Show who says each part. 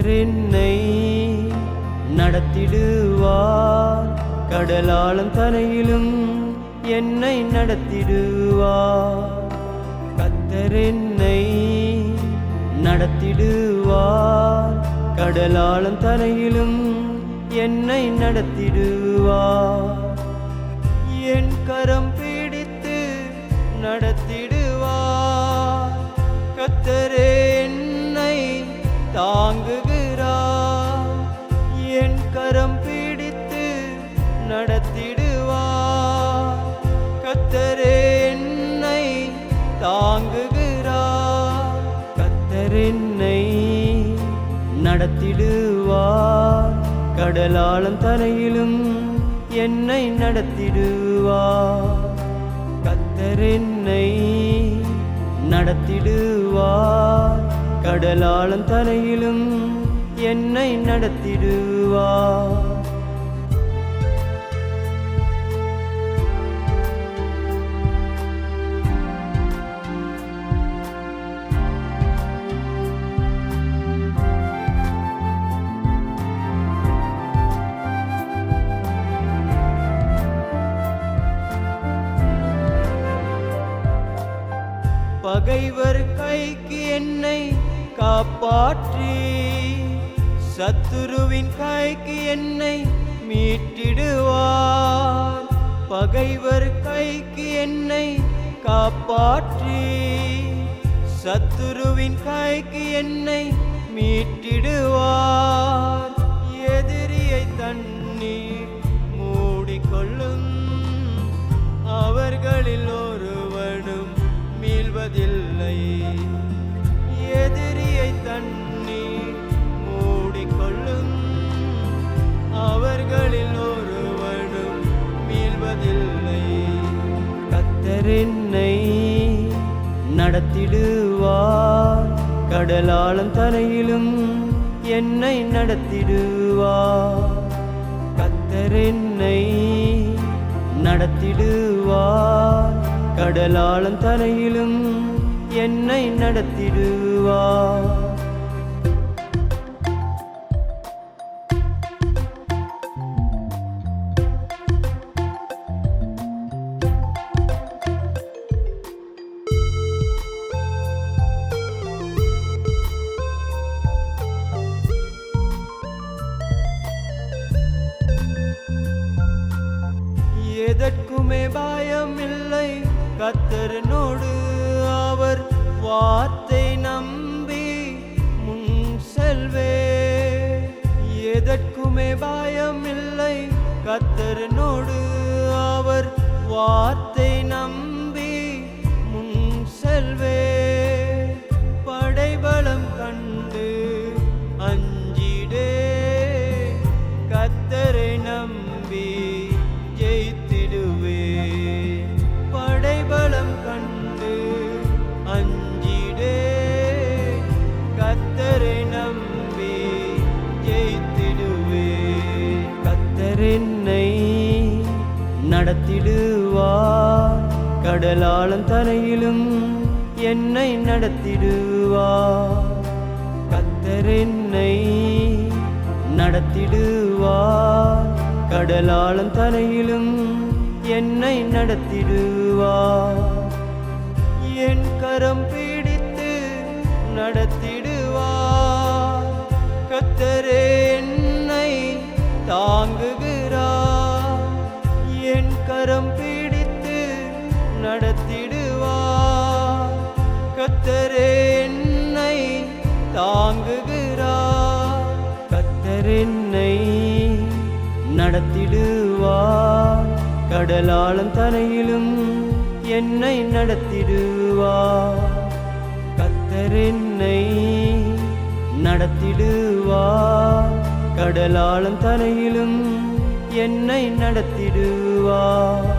Speaker 1: கர்த்தர் என்னை நடத்திடுவார், கடலாலும் தரையிலும் என்னை நடத்திடுவார். கர்த்தர் என்னை நடத்திடுவார், கடலாலும் தரையிலும் என்னை நடத்திடுவார். என் கரம் பிடித்து நடத்திடுவார், கர்த்தர் என்னை தாங்குகிறார். என் கரம் பிடித்து நடத்திடுவார், கர்த்தர் என்னை தாங்குகிறார். கர்த்தர் என்னை நடத்திடுவார், கடலாலும் தரையிலும் என்னை நடத்திடுவார். கர்த்தர் என்னை நடத்திடுவார், கடலாலும் தரையிலும் என்னை நடத்திடுவார். பகைவர் கைக்கு என்னை காப்பாற்றி, சத்துருவின் கைக்கு என்னை மீட்டிடுவார். பகைவர் கைக்கு என்னை காப்பாற்றி, சத்துருவின் கைக்கு என்னை மீட்டிடுவார். எதிரியை தண்ணீர் மூடிக்கொள்ளும், அவர்களில் ஒருவனும் மீள்வதில்லை. எதிரியை தண்ணீர் மூடிக்கொள்ளும், அவர்களில் ஒருவனும் மீள்வதில்லை. கர்த்தர் என்னை நடத்திடுவார், கடலாலும் தரையிலும் என்னை நடத்திடுவார். கர்த்தர் என்னை நடத்திடுவார், கடலாலும் தரையிலும் என்னை நடத்திடுவார். எதற்குமே பயமில்லை, கர்த்தர் என்னோடு, அவர் வார்த்தை நம்பி முன் செல்வே. எதற்குமே பயமில்லை, கர்த்தர் என்னோடு, அவர் வார்த்தை நம்பி முன் செல்வே. படைபலம் கண்டு அஞ்சிடே, கர்த்தரை நம்பி ஜெயித்திடுவே. படைபலம் கண்டு அஞ்சிடே, கர்த்தரை நம்பி ஜெயித்திடுவே. கர்த்தர் என்னை நடத்திடுவார், கடலாலும் தரையிலும் என்னை நடத்திடுவார். கர்த்தர் என்னை நடத்திடுவார், கடலாலும் தரையிலும் என்னை நடத்திடுவார். என் கரம் பிடித்து நடத்திடுவார், கர்த்தர் என்னை தாங்குகிறார். என் கரம் பிடித்து நடத்திடுவார், கர்த்தர் என்னை தாங்குகிறார். கர்த்தர் என்னை நடத்திடுவார், கடலாலும் தரையிலும் என்னை நடத்திடுவார். கர்த்தர் என்னை நடத்திடுவார், கடலாலும் தரையிலும் என்னை நடத்திடுவார்.